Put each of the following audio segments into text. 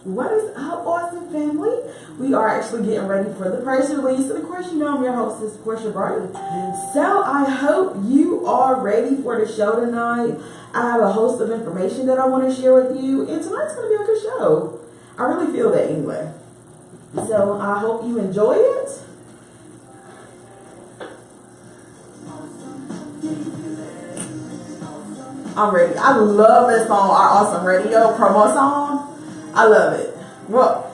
What is up, awesome family? We are actually getting ready for the press release. And of course, you know I'm your hostess, Portia Bright. So I hope you are ready for the show tonight. I have a host of information that I want to share with you. And tonight's going to be a good show. I really feel that anyway. So I hope you enjoy it. I'm ready. I love this song, our AwesomeRadio promo song. I love it. Well,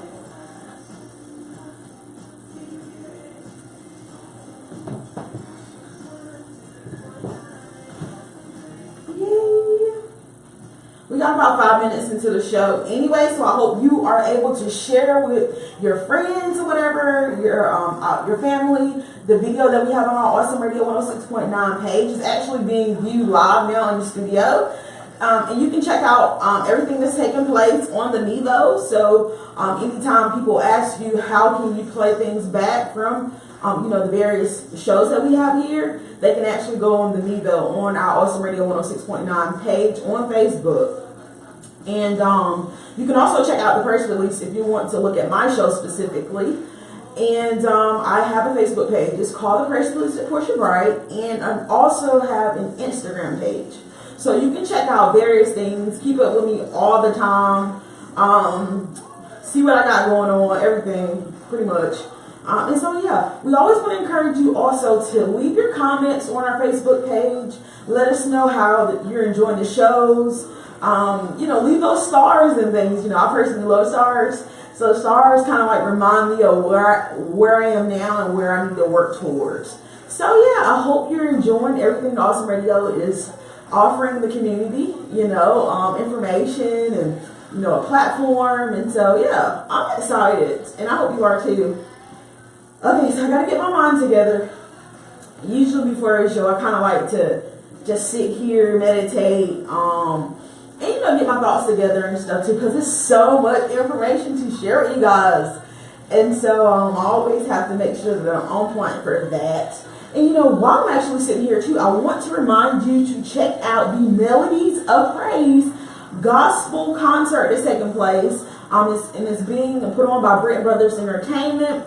we got about 5 minutes into the show anyway, so I hope you are able to share with your friends or whatever, your family. The video that we have on our Awesome Radio 106.9 page is actually being viewed live now in the studio. And you can check out everything that's taking place on the Nevo. So anytime people ask you how can you play things back from the various shows that we have here, they can actually go on the Nevo on our Awesome Radio 106.9 page on Facebook. And you can also check out the press release if you want to look at my show specifically. And I have a Facebook page. It's called The Press Release at Portia Bright. And I also have an Instagram page. So you can check out various things. Keep up with me all the time. See what I got going on. Everything, pretty much. And so, yeah. We always want to encourage you also to leave your comments on our Facebook page. Let us know how you're enjoying the shows. Leave those stars and things. I personally love stars. So stars kind of like remind me of where I am now and where I need to work towards. So yeah, I hope you're enjoying everything Awesome Radio is offering the community, information and, a platform. And so yeah, I'm excited and I hope you are too. Okay, so I got to get my mind together. Usually before a show, I kind of like to just sit here, meditate, and get my thoughts together and stuff too, because there's so much information to share with you guys. And so I always have to make sure that I'm on point for that. And while I'm actually sitting here too, I want to remind you to check out the Melodies of Praise gospel concert that's taking place. It's being put on by Britt Brothers Entertainment.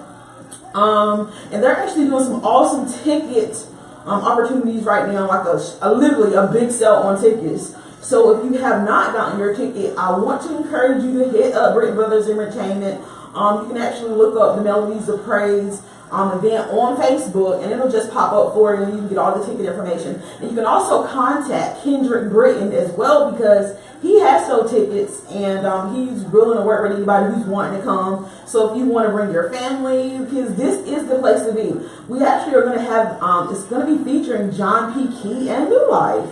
And they're actually doing some awesome ticket opportunities right now, like literally a big sale on tickets. So if you have not gotten your ticket, I want to encourage you to hit up Britt Brothers Entertainment. You can actually look up the Melodies of Praise event on Facebook, and it'll just pop up for you, and you can get all the ticket information. And you can also contact Kendrick Britton as well, because he has sold tickets, and he's willing to work with anybody who's wanting to come. So if you want to bring your family, because this is the place to be. We actually are going to have, it's going to be featuring John P. Key and New Life.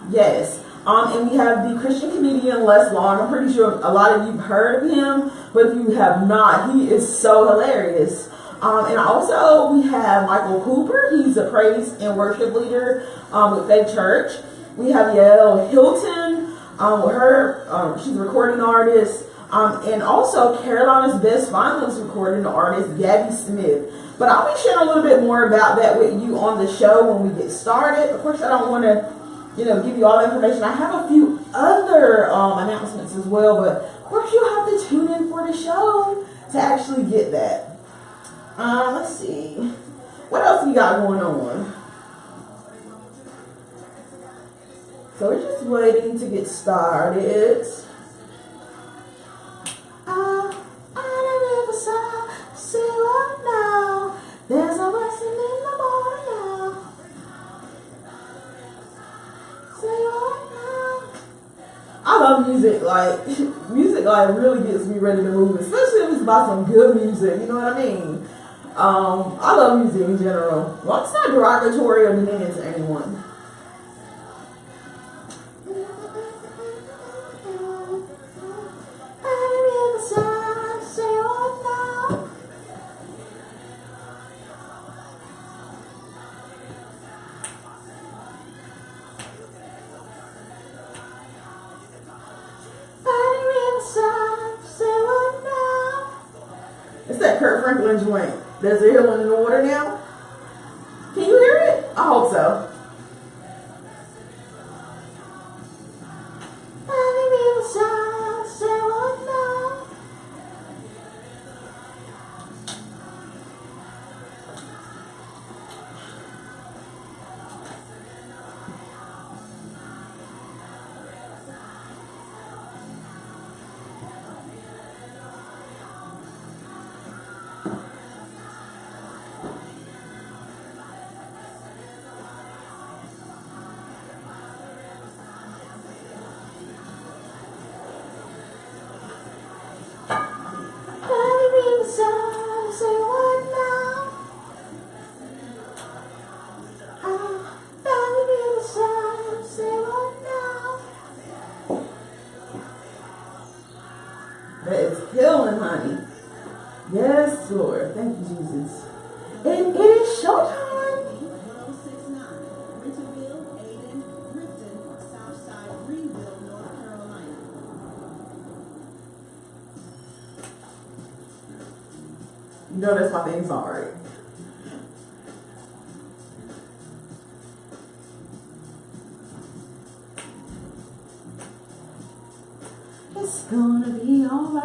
Yes. And we have the Christian comedian Les Long. I'm pretty sure a lot of you have heard of him, but if you have not, he is so hilarious. And also we have Michael Cooper. He's a praise and worship leader with Faith Church. We have Yael Hilton with her. She's a recording artist. And also Carolina's Best Finalist recording artist, Gabby Smith. But I'll be sharing a little bit more about that with you on the show when we get started. Of course, I don't want to give you all the information. I have a few other announcements as well, but of course you'll have to tune in for the show to actually get that. Let's see. What else we got going on? So we're just waiting to get started. There's a blessing in the morning now. I love music. Music really gets me ready to move, especially if it's about some good music. You know what I mean? I love music in general. Well, it's not derogatory or demeaning to anyone. It's that Kurt Franklin joint. There's a hill in the water now. Can you hear it? I hope so. That is healing, honey. Yes, Lord. Thank you, Jesus. And it is showtime. You know that's my theme song, right? It's gonna be alright.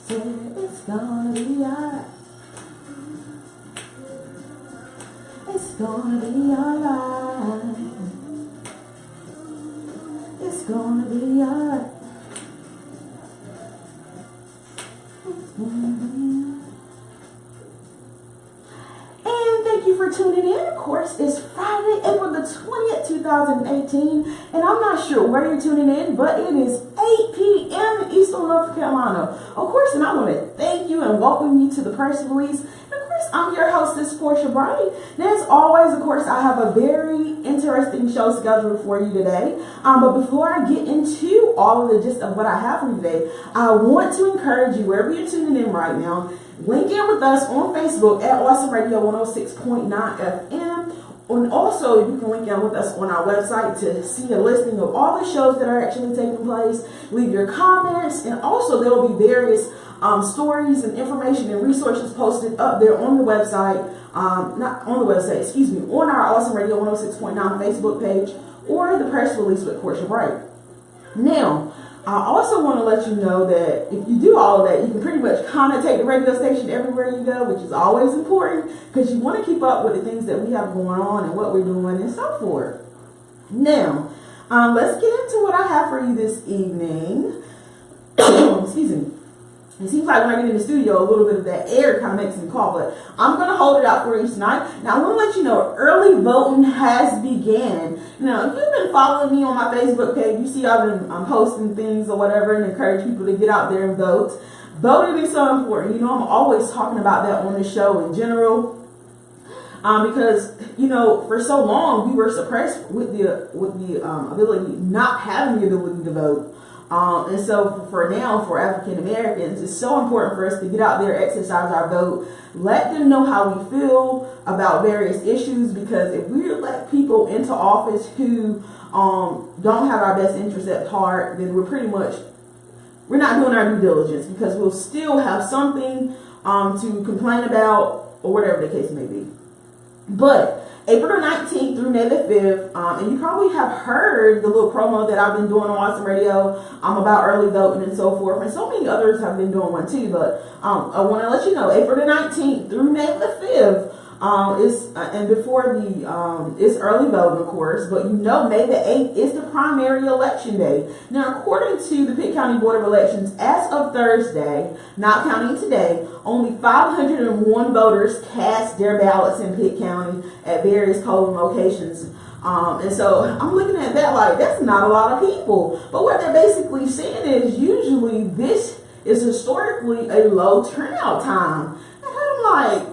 Say it's gonna be alright. It's gonna be alright. It's gonna be alright. And thank you for tuning in. Of course, it's Friday, April the 20th, 2018. And I'm not sure where you're tuning in, but it is 8 p.m. in Eastern North Carolina. Of course, and I want to thank you and welcome you to the press release. And of course, I'm your hostess, Portia. And as always, of course, I have a very interesting show scheduled for you today. But before I get into all of the gist of what I have for you today, I want to encourage you, wherever you're tuning in right now, link in with us on Facebook at AwesomeRadio 106.9 FM. And also, you can link in with us on our website to see a listing of all the shows that are actually taking place. Leave your comments, and also there will be various stories and information and resources posted up there on the website. Not on the website, excuse me, on our Awesome Radio 106.9 Facebook page or the press release with Portia Bright. Now, I also want to let you know that if you do all of that, you can pretty much connotate the radio station everywhere you go, which is always important because you want to keep up with the things that we have going on and what we're doing and so forth. Now, let's get into what I have for you this evening. Excuse me. It seems like when I get in the studio, a little bit of that air kind of makes me cough, but I'm going to hold it out for you tonight. Now, I want to let you know early voting has began. Now, if you've been following me on my Facebook page, you see I've been posting things or whatever and encourage people to get out there and vote. Voting is so important. You know, I'm always talking about that on the show in general. Because, you know, for so long we were suppressed with the ability, not having the ability to vote. And so for now, for African Americans, it's so important for us to get out there, exercise our vote, let them know how we feel about various issues, because if we elect people into office who don't have our best interests at heart, then we're not doing our due diligence, because we'll still have something to complain about or whatever the case may be. But April the 19th through May the 5th, and you probably have heard the little promo that I've been doing on Awesome Radio about early voting and so forth, and so many others have been doing one too, but I want to let you know, April the 19th through May the 5th, and before it's early voting, of course, but you know May the 8th is the primary election day. Now, according to the Pitt County Board of Elections, as of Thursday, not counting today, only 501 voters cast their ballots in Pitt County at various polling locations. And so I'm looking at that like, that's not a lot of people. But what they're basically saying is usually this is historically a low turnout time. And I'm like,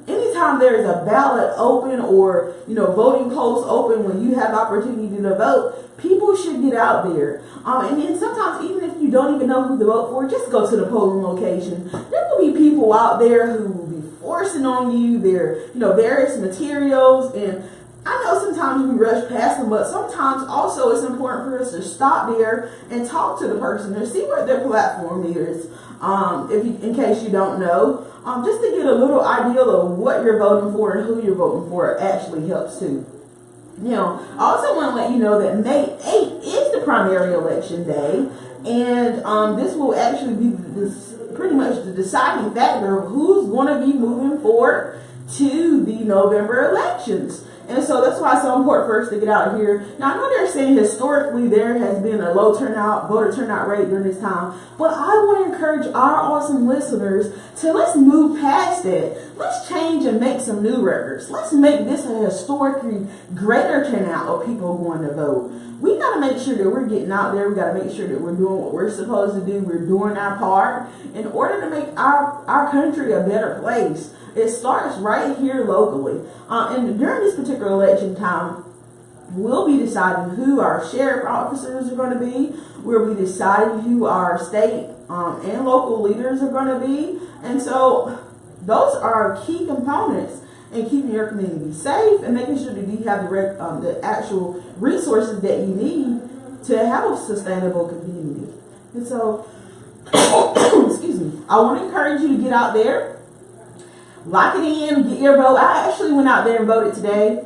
anytime there's a ballot open or, you know, voting polls open when you have opportunity to vote, people should get out there. And then sometimes even if you don't even know who to vote for, just go to the polling location. There will be people out there who will be forcing on you their, you know, various materials. And I know sometimes we rush past them, but sometimes also it's important for us to stop there and talk to the person and see what their platform is. In case you don't know, just to get a little idea of what you're voting for and who you're voting for actually helps too. Now, I also want to let you know that May 8th is the primary election day, and this will actually be pretty much the deciding factor of who's going to be moving forward to the November elections. And so that's why it's so important for us to get out here. Now, I know they're saying historically there has been a low voter turnout rate during this time, but I want to encourage our awesome listeners to let's move past that. Let's change and make some new records. Let's make this a historically greater turnout of people going to vote. We got to make sure that we're getting out there. We got to make sure that we're doing what we're supposed to do. We're doing our part in order to make our country a better place. It starts right here locally. And during this particular election time, we'll be deciding who our sheriff officers are going to be. We'll be deciding who our state and local leaders are going to be. And so those are key components in keeping your community safe and making sure that you have the actual resources that you need to have a sustainable community. And so, excuse me, I want to encourage you to get out there, lock it in, get your vote. I actually went out there and voted today.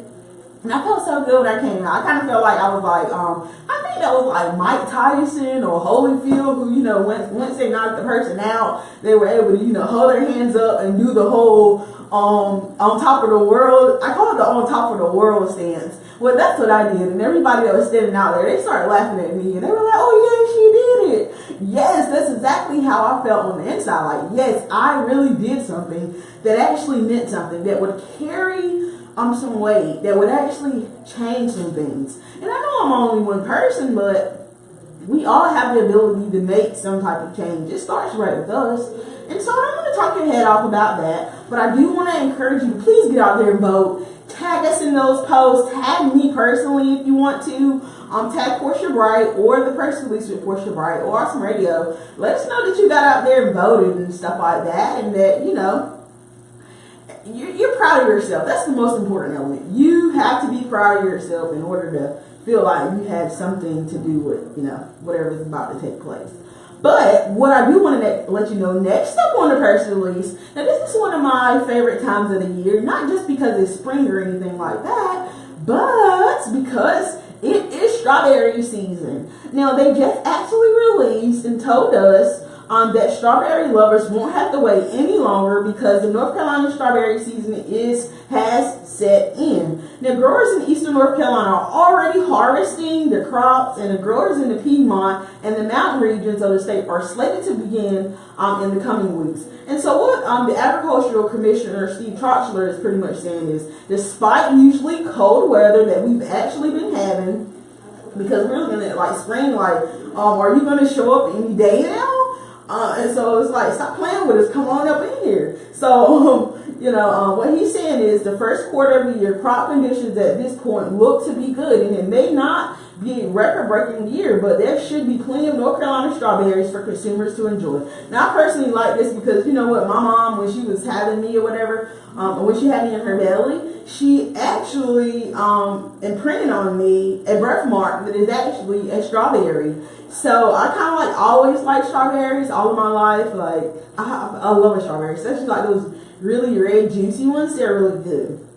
And I felt so good when I came out. I kind of felt like I was like, I think that was like Mike Tyson or Holyfield, who, once they knocked the person out, they were able to, hold their hands up and do the whole on top of the world. I call it the on top of the world stance. Well, that's what I did. And everybody that was standing out there, they started laughing at me. And they were like, oh, yes, you did it. Yes, that's exactly how I felt on the inside. Like, yes, I really did something that actually meant something, that would carry some weight, that would actually change some things. And I know I'm only one person, but we all have the ability to make some type of change. It starts right with us. And so I don't want to talk your head off about that, but I do want to encourage you to please get out there and vote. Tag us in those posts. Tag me personally if you want to. Tag Portia Bright or the press release with Portia Bright or Awesome Radio. Let us know that you got out there and voted and stuff like that, and that, you're proud of yourself. That's the most important element. You have to be proud of yourself in order to feel like you had something to do with, whatever is about to take place. But what I do want to let you know next up on the press release, now this is one of my favorite times of the year, not just because it's spring or anything like that, but because it is strawberry season. Now they just actually released and told us that strawberry lovers won't have to wait any longer because the North Carolina strawberry season has set in. Now, growers in eastern North Carolina are already harvesting their crops, and the growers in the Piedmont and the mountain regions of the state are slated to begin in the coming weeks. And so what the Agricultural Commissioner, Steve Troxler, is pretty much saying is, despite usually cold weather that we've actually been having, because we're looking at like spring, are you going to show up any day now? And so it's like, stop playing with us. Come on up in here. So, what he's saying is the first quarter of the year, crop conditions at this point look to be good. And it may not be a record-breaking year, but there should be plenty of North Carolina strawberries for consumers to enjoy. Now, I personally like this because, my mom, when she was having me or whatever, when she had me in her belly, she actually imprinted on me a birthmark that is actually a strawberry. So I kind of always like strawberries all of my life. Like I love a strawberry, especially like those really red juicy ones. They're really good.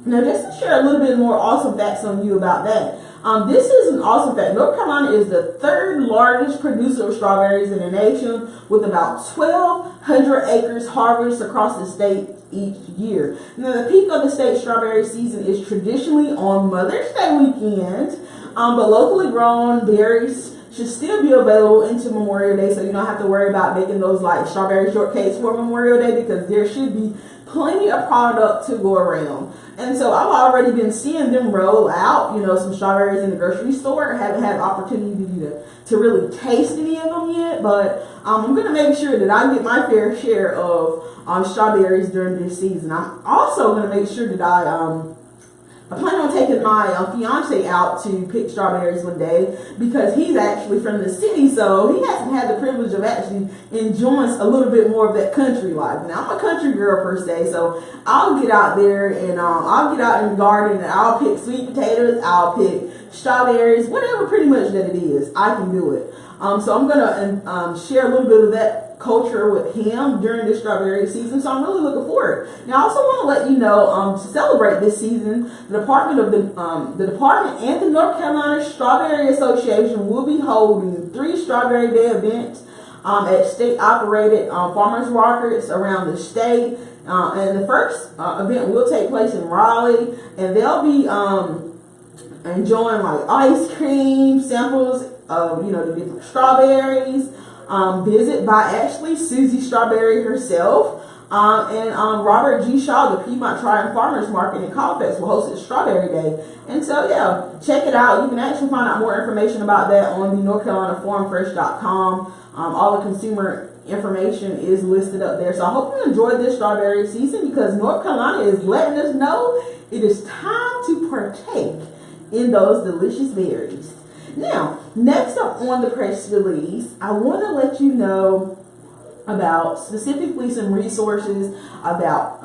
Now just to share a little bit more awesome facts on you about that. This is an awesome fact. North Carolina is the third largest producer of strawberries in the nation, with about 1,200 acres harvested across the state each year. Now the peak of the state strawberry season is traditionally on Mother's Day weekend, but locally grown berries should still be available into Memorial Day, so you don't have to worry about making those strawberry shortcakes for Memorial Day, because there should be plenty of product to go around. And so I've already been seeing them roll out, some strawberries in the grocery store. I haven't had the opportunity to really taste any of them yet, but I'm going to make sure that I get my fair share of strawberries during this season. I'm also going to make sure that I plan on taking my fiance out to pick strawberries one day, because he's actually from the city, so he hasn't had the privilege of actually enjoying a little bit more of that country life. Now, I'm a country girl per se, so I'll get out there and I'll get out in the garden and I'll pick sweet potatoes, I'll pick strawberries, whatever pretty much that it is, I can do it. So I'm going to share a little bit of that culture with him during this strawberry season, so I'm really looking forward. Now, I also want to let you know, to celebrate this season, the Department and the North Carolina Strawberry Association will be holding 3 Strawberry Day events at state-operated farmers markets around the state. And the first event will take place in Raleigh, and they'll be enjoying ice cream, samples of the different strawberries. Visit by actually Susie Strawberry herself, and Robert G. Shaw, the Piedmont Triumph Farmers Market in Colfax, will host its Strawberry Day. And so, yeah, check it out. You can actually find out more information about that on the NorthCarolinaFarmFresh.com. All the consumer information is listed up there. So I hope you enjoyed this strawberry season, because North Carolina is letting us know it is time to partake in those delicious berries. Now, next up on the press release, I want to let you know about specifically some resources about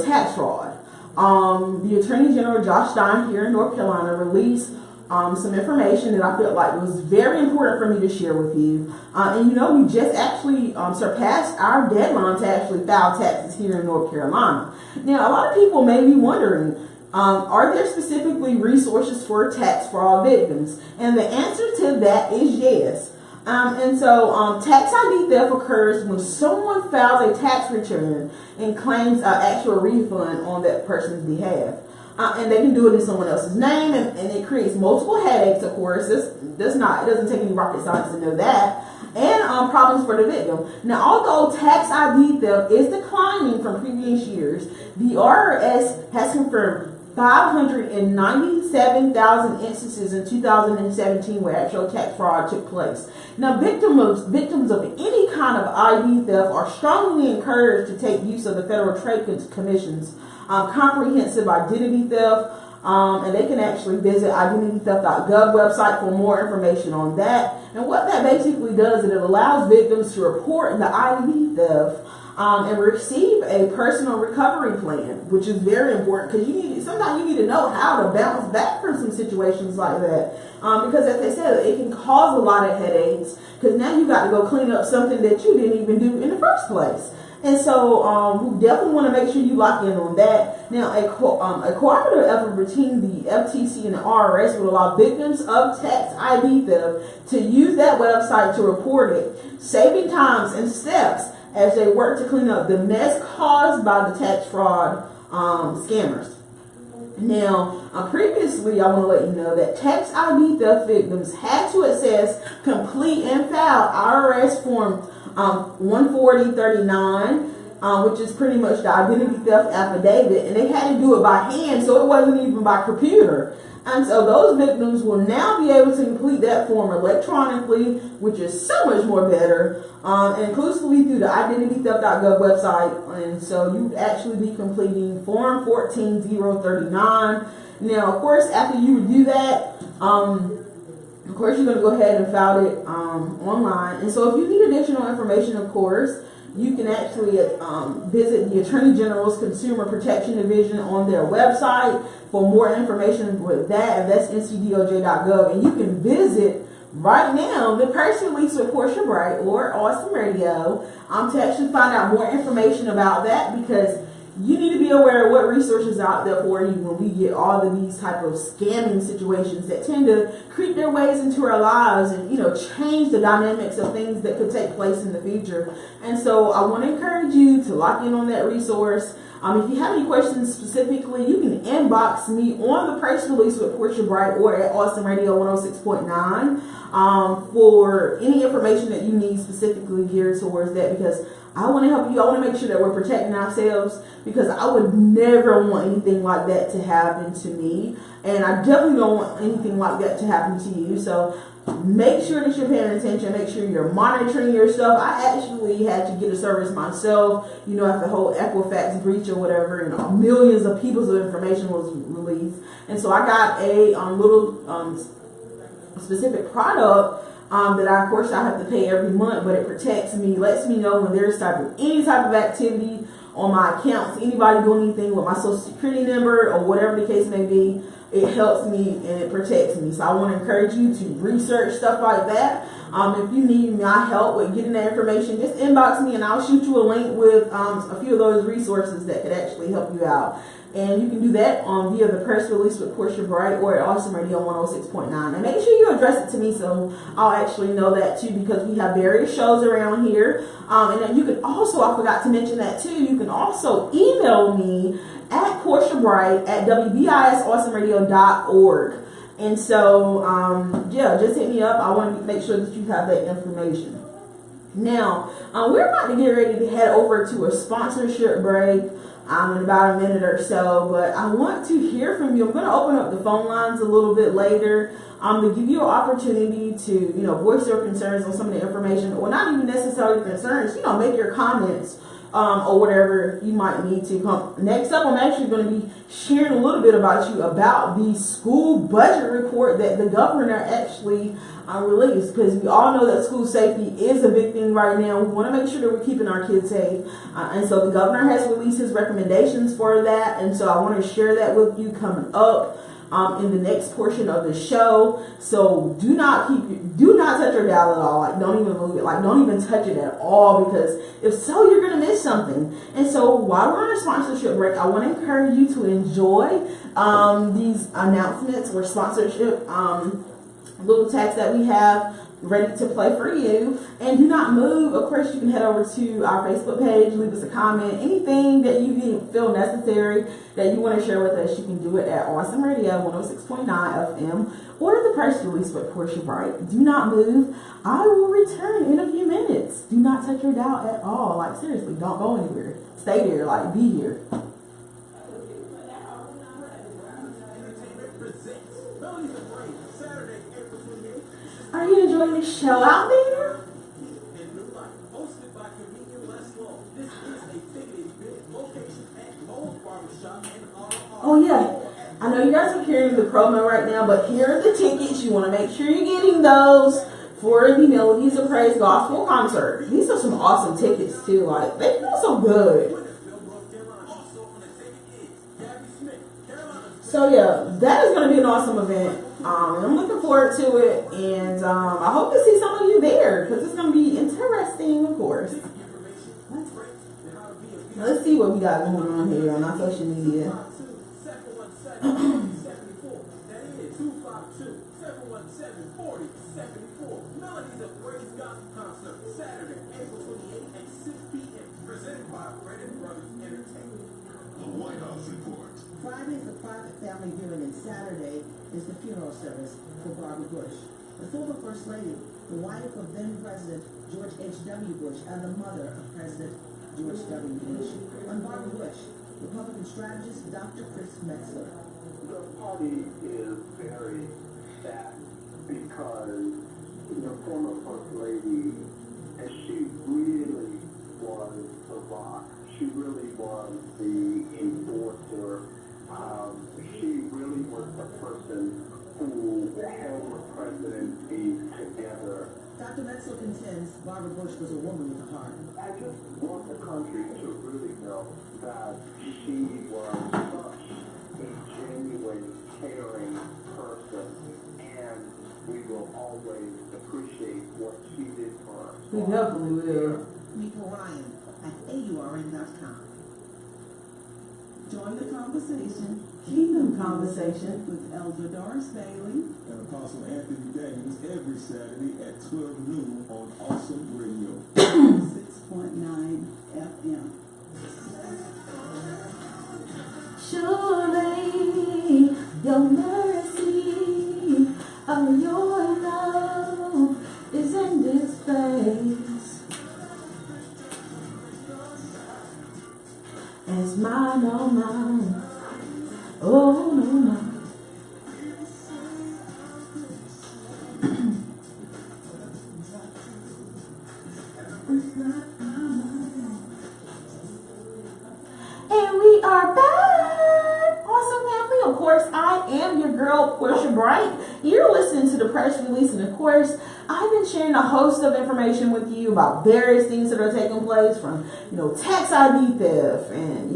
tax fraud. The Attorney General Josh Stein here in North Carolina released some information that I felt like was very important for me to share with you. And we just actually surpassed our deadline to actually file taxes here in North Carolina. Now, a lot of people may be wondering, are there specifically resources for tax fraud victims? And the answer to that is yes. Tax ID theft occurs when someone files a tax return and claims an actual refund on that person's behalf. And they can do it in someone else's name, and it creates multiple headaches, of course. It doesn't take any rocket science to know that. And problems for the victim. Now, although tax ID theft is declining from previous years, the IRS has confirmed 597,000 instances in 2017 where actual tax fraud took place. Now, victims of any kind of ID theft are strongly encouraged to take use of the Federal Trade Commission's comprehensive identity theft, and they can actually visit identitytheft.gov website for more information on that. And what that basically does is it allows victims to report the ID theft and receive a personal recovery plan, which is very important because sometimes you need to know how to bounce back from some situations like that. Because as they said, it can cause a lot of headaches because now you got to go clean up something that you didn't even do in the first place. And so we definitely want to make sure you lock in on that. Now, a cooperative effort between the FTC and the IRS would allow victims of tax ID theft to use that website to report it, saving times and steps as they work to clean up the mess caused by the tax fraud scammers. Now, previously, I want to let you know that tax ID theft victims had to access, complete, and file IRS Form 14039, which is pretty much the identity theft affidavit, and they had to do it by hand, so it wasn't even by computer. And so those victims will now be able to complete that form electronically, which is so much more better, inclusively through the identitytheft.gov website. And so you'd actually be completing Form 14039. Now, of course, after you review that, of course, you're going to go ahead and file it online. And so if you need additional information, of course, you can actually visit the Attorney General's Consumer Protection Division on their website for more information with that, and that's ncdoj.gov. And you can visit right now the press release with Portia Bright or Awesome Radio to actually find out more information about that, because you need to be aware of what resources are out there for you when we get all of these type of scamming situations that tend to creep their ways into our lives and, change the dynamics of things that could take place in the future. And so I want to encourage you to lock in on that resource. If you have any questions specifically, you can inbox me on the press release with Portia Bright or at Awesome Radio 106.9 for any information that you need specifically geared towards that, because I want to help you. I want to make sure that we're protecting ourselves, because I would never want anything like that to happen to me. And I definitely don't want anything like that to happen to you. So make sure that you're paying attention. Make sure you're monitoring your stuff. I actually had to get a service myself, after the whole Equifax breach or whatever, and millions of people's information was released. And so I got a little specific product that of course I have to pay every month, but it protects me, lets me know when there's any type of activity on my accounts, anybody doing anything with my social security number or whatever the case may be. It helps me and it protects me. So I want to encourage you to research stuff like that. If you need my help with getting that information, just inbox me and I'll shoot you a link with a few of those resources that could actually help you out. And you can do that via the press release with Portia Bright or at Awesome Radio 106.9. And make sure you address it to me so I'll actually know that too, because we have various shows around here. And then you can also, I forgot to mention that too, you can also email me at Portia Bright at wbisawesomeradio.org. And so, just hit me up. I want to make sure that you have that information. Now, we're about to get ready to head over to a sponsorship break in about a minute or so, but I want to hear from you. I'm going to open up the phone lines a little bit later to give you an opportunity to, voice your concerns on some of the information, or not even necessarily concerns, make your comments or whatever you might need to come. Next up, I'm actually going to be sharing a little bit about the school budget report that the governor actually released, because we all know that school safety is a big thing right now. We want to make sure that we're keeping our kids safe, and so the governor has released his recommendations for that, and so I want to share that with you coming up in the next portion of the show. So do not touch your dial at all. Like, don't even move it. Like, don't even touch it at all, because if so, you're gonna miss something. And so while we're on a sponsorship break, I want to encourage you to enjoy these announcements or sponsorship little tags that we have ready to play for you. And do not move. Of course, you can head over to our Facebook page, leave us a comment, anything that you feel necessary that you want to share with us. You can do it at Awesome Radio 106.9 FM or the press release with Portia Bright. Do not move. I will return in a few minutes. Do not touch your dial at all. Like, seriously, don't go anywhere. Stay there. Like, be here. Are you enjoying the show out there? Oh yeah, I know you guys are hearing the promo right now, but here are the tickets. You want to make sure you're getting those for the Melodies of Praise Gospel concert. These are some awesome tickets too. Like, they feel so good. So yeah, that is going to be an awesome event. I'm looking forward to it, and I hope to see some of you there, because it's going to be interesting, of course. Let's see what we got going on here on our social media. Friday is a private family viewing, and Saturday is the funeral service for Barbara Bush, the former First Lady, the wife of then President George H.W. Bush, and the mother of President George W. Bush. On Barbara Bush, Republican strategist Dr. Chris Metzler. The party is very sad because the former First Lady, and she really was the rock. She really was the enforcer. She really was the person who held the presidency together. Dr. Metzler contends Barbara Bush was a woman with a heart. I just want the country to really know that she was such a genuine, caring person, and we will always appreciate what she did for us. We definitely will. Mika Ryan at AURN.com. Join the conversation, Kingdom Conversation, with Elder Doris Bailey and Apostle Anthony Daniels every Saturday at 12 noon on Awesome Radio. 6.9 FM. Surely your mercy of your love is in this place. It's mine, oh mine, oh no, no. And we are back, awesome family. Of course, I am your girl, Portia Bright. You're listening to the press release, and of course, I've been sharing a host of information with you about various things that are taking place, from, tax ID theft, and,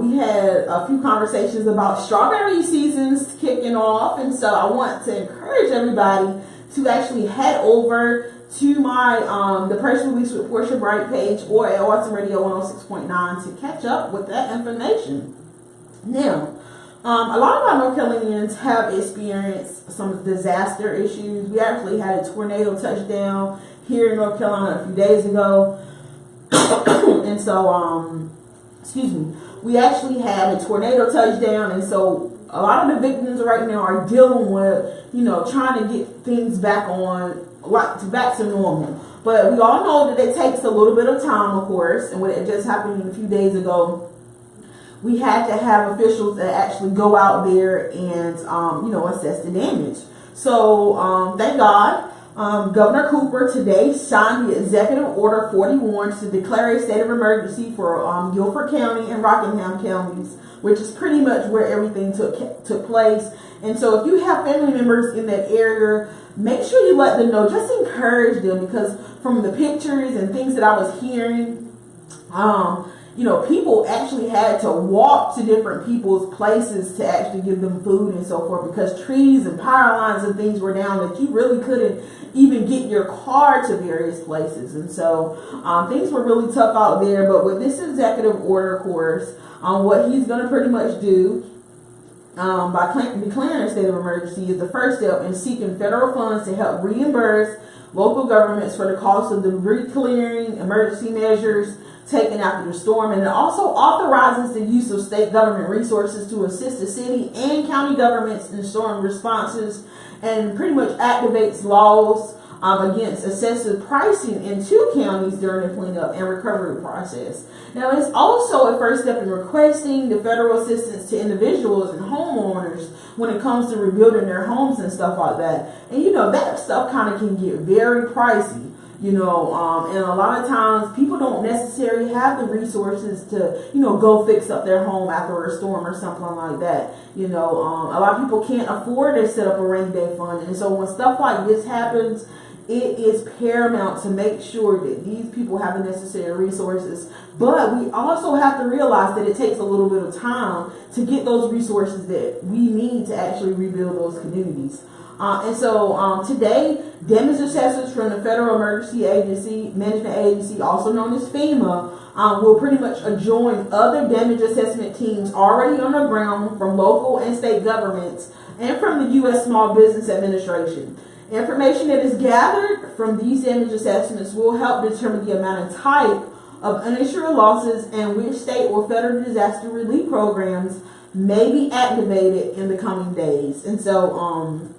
we had a few conversations about strawberry seasons kicking off, and so I want to encourage everybody to actually head over to my the press release with Portia Bright page, or at Awesome Radio 106.9 to catch up with that information. Now, a lot of our North Carolinians have experienced some disaster issues. We actually had a tornado touchdown here in North Carolina a few days ago. And so, we actually had a tornado touchdown, and so a lot of the victims right now are dealing with, trying to get things back to normal. But we all know that it takes a little bit of time, of course, and what it just happened a few days ago, we had to have officials that actually go out there and, assess the damage. So, thank God, Governor Cooper today signed the Executive Order 41 to declare a state of emergency for Guilford County and Rockingham counties, which is pretty much where everything took place. And so if you have family members in that area, make sure you let them know. Just encourage them, because from the pictures and things that I was hearing, people actually had to walk to different people's places to actually give them food and so forth, because trees and power lines and things were down that you really couldn't even get your car to various places. And so things were really tough out there. But with this executive order, of course, what he's going to pretty much do by declaring a state of emergency is the first step in seeking federal funds to help reimburse local governments for the cost of debris clearing, emergency measures taken after the storm, and it also authorizes the use of state government resources to assist the city and county governments in storm responses, and pretty much activates laws against excessive pricing in 2 counties during the cleanup and recovery process. Now, it's also a first step in requesting the federal assistance to individuals and homeowners when it comes to rebuilding their homes and stuff like that. And that stuff kind of can get very pricey. And a lot of times people don't necessarily have the resources to, go fix up their home after a storm or something like that. A lot of people can't afford to set up a rainy day fund. And so when stuff like this happens, it is paramount to make sure that these people have the necessary resources. But we also have to realize that it takes a little bit of time to get those resources that we need to actually rebuild those communities. And so today, damage assessors from the Federal Emergency Management Agency, also known as FEMA, will pretty much join other damage assessment teams already on the ground from local and state governments and from the U.S. Small Business Administration. Information that is gathered from these damage assessments will help determine the amount and type of uninsured losses and which state or federal disaster relief programs may be activated in the coming days. And so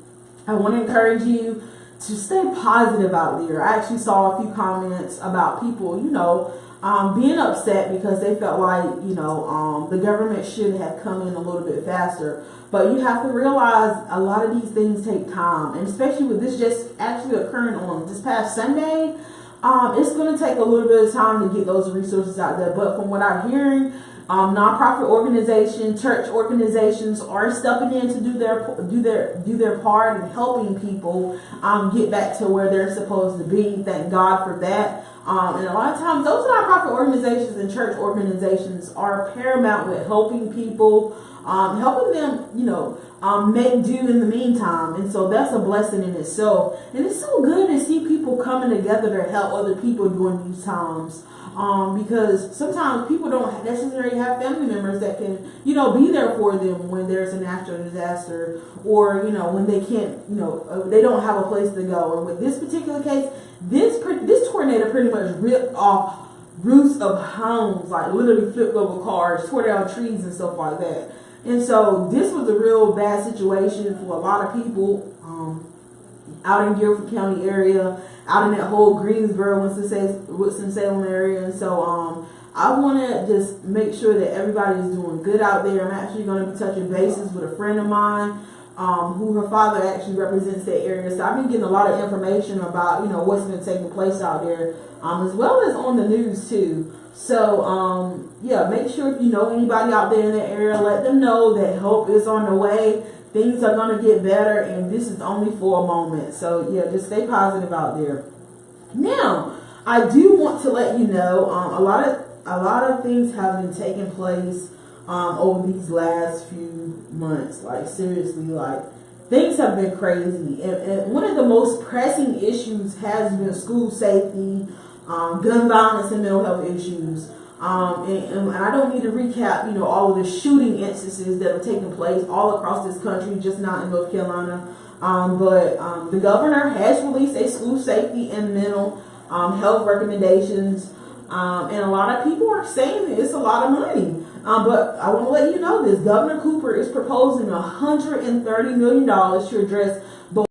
I want to encourage you to stay positive out there. I actually saw a few comments about people, being upset because they felt like, the government should have come in a little bit faster. But you have to realize a lot of these things take time, and especially with this just actually occurring on this past Sunday, it's going to take a little bit of time to get those resources out there. But from what I'm hearing, nonprofit organizations, church organizations are stepping in to do their part in helping people get back to where they're supposed to be. Thank God for that. And a lot of times, those nonprofit organizations and church organizations are paramount with helping people, helping them, make do in the meantime. And so that's a blessing in itself. And it's so good to see people coming together to help other people during these times. Because sometimes people don't necessarily have family members that can, be there for them when there's a natural disaster, or, when they can't, they don't have a place to go. And with this particular case, this tornado pretty much ripped off roofs of homes, like literally flipped over cars, tore down trees and stuff like that. And so this was a real bad situation for a lot of people out in Guilford County area, out in that whole Greensboro, Winston-Salem area. And so I want to just make sure that everybody is doing good out there. I'm actually going to be touching bases with a friend of mine who her father actually represents that area. So I've been getting a lot of information about, what's been taking place out there, as well as on the news too. So, make sure if you know anybody out there in that area, let them know that help is on the way. Things are going to get better, and this is only for a moment. So, just stay positive out there. Now, I do want to let you know, a lot of things have been taking place over these last few months. Like, seriously, things have been crazy. And one of the most pressing issues has been school safety, gun violence, and mental health issues. And I don't need to recap, all of the shooting instances that have taken place all across this country, just not in North Carolina. But the governor has released a school safety and mental health recommendations. And a lot of people are saying that it's a lot of money. But I want to let you know this. Governor Cooper is proposing $130 million to address both